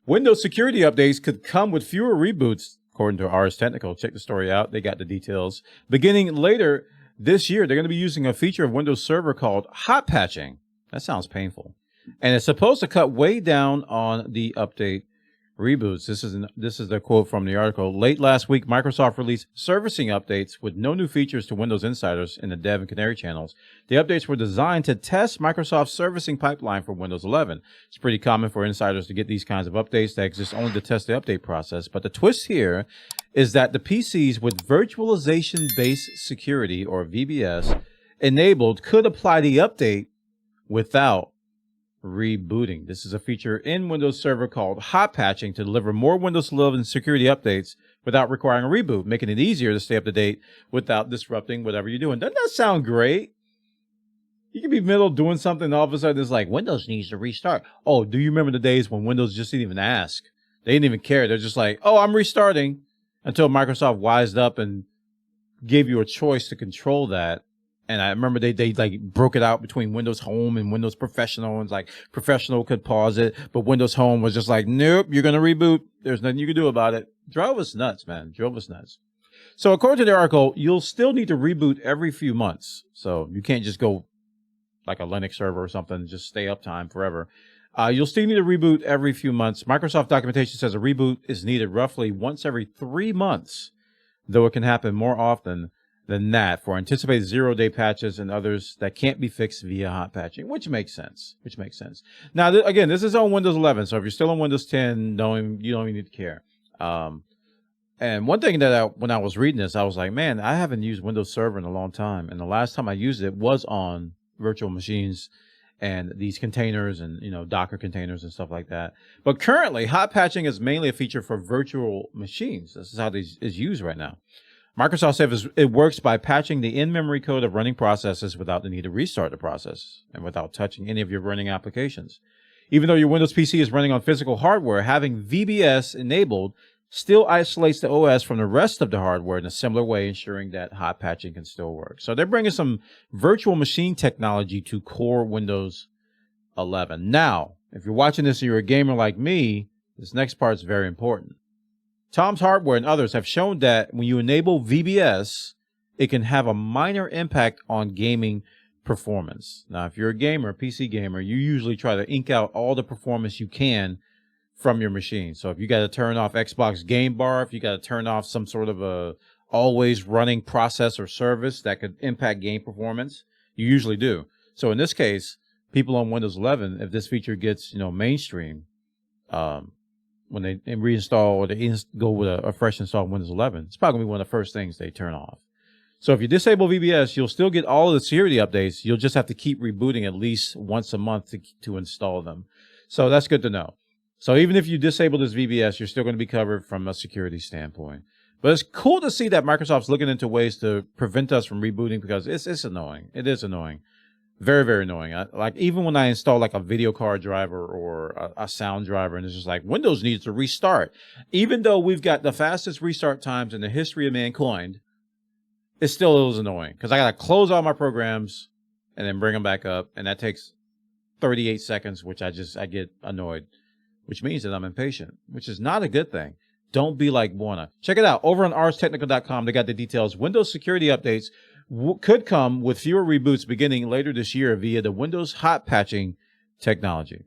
Windows security updates could come with fewer reboots, according to Ars Technical. Check the story out. They got the details. Beginning later this year, they're going to be using a feature of Windows Server called hot patching. That sounds painful. And it's supposed to cut way down on the update reboots. This is the quote from the article. Late last week, Microsoft released servicing updates with no new features to Windows insiders in the dev and canary channels. The updates were designed to test Microsoft's servicing pipeline for Windows 11. It's pretty common for insiders to get these kinds of updates that exist only to test the update process. But the twist here is that the PCs with virtualization-based security, or VBS, enabled could apply the update without rebooting. This is a feature in Windows Server called hot patching to deliver more Windows 11 security updates without requiring a reboot, making it easier to stay up to date without disrupting whatever you're doing. Doesn't that sound great? You can be middle doing something and all of a sudden it's like, Windows needs to restart. Oh, do you remember the days when Windows just didn't even ask? They didn't even care. They're just like, oh, I'm restarting, until Microsoft wised up and gave you a choice to control that. And I remember they like broke it out between Windows Home and Windows Professional, and like Professional could pause it, but Windows Home was just like, nope, you're going to reboot. There's nothing you can do about it. Drove us nuts, man. Drove us nuts. So according to the article, you'll still need to reboot every few months. So you can't just go like a Linux server or something, just stay uptime forever. You'll still need to reboot every few months. Microsoft documentation says a reboot is needed roughly once every 3 months, though it can happen more often than that for anticipated zero-day patches and others that can't be fixed via hot patching, which makes sense. Now, again, this is on Windows 11, so if you're still on Windows 10, you don't even need to care. And one thing that when I was reading this, I was like, man, I haven't used Windows Server in a long time, and the last time I used it was on virtual machines and these containers and, Docker containers and stuff like that. But currently, hot patching is mainly a feature for virtual machines. This is how this is used right now. Microsoft says it works by patching the in-memory code of running processes without the need to restart the process and without touching any of your running applications. Even though your Windows PC is running on physical hardware, having VBS enabled still isolates the OS from the rest of the hardware in a similar way, ensuring that hot patching can still work. So they're bringing some virtual machine technology to core Windows 11. Now, if you're watching this and you're a gamer like me, this next part is very important. Tom's Hardware and others have shown that when you enable VBS, it can have a minor impact on gaming performance. Now, if you're a gamer, PC gamer, you usually try to ink out all the performance you can from your machine. So if you got to turn off Xbox Game Bar, if you got to turn off some sort of a always running process or service that could impact game performance, you usually do. So in this case, people on Windows 11, if this feature gets, mainstream, when they reinstall or they go with a fresh install of Windows 11, it's probably going to be one of the first things they turn off. So if you disable VBS, you'll still get all of the security updates. You'll just have to keep rebooting at least once a month to install them. So that's good to know. So even if you disable this VBS, you're still going to be covered from a security standpoint. But it's cool to see that Microsoft's looking into ways to prevent us from rebooting, because it's annoying. It is annoying. Very, very annoying. Like even when I install like a video card driver or a sound driver, and it's just like Windows needs to restart. Even though we've got the fastest restart times in the history of mankind, it still is annoying because I got to close all my programs and then bring them back up. And that takes 38 seconds, which I get annoyed, which means that I'm impatient, which is not a good thing. Don't be like Buona. Check it out. Over on arstechnical.com, they got the details. Windows security updates could come with fewer reboots beginning later this year via the Windows hot patching technology.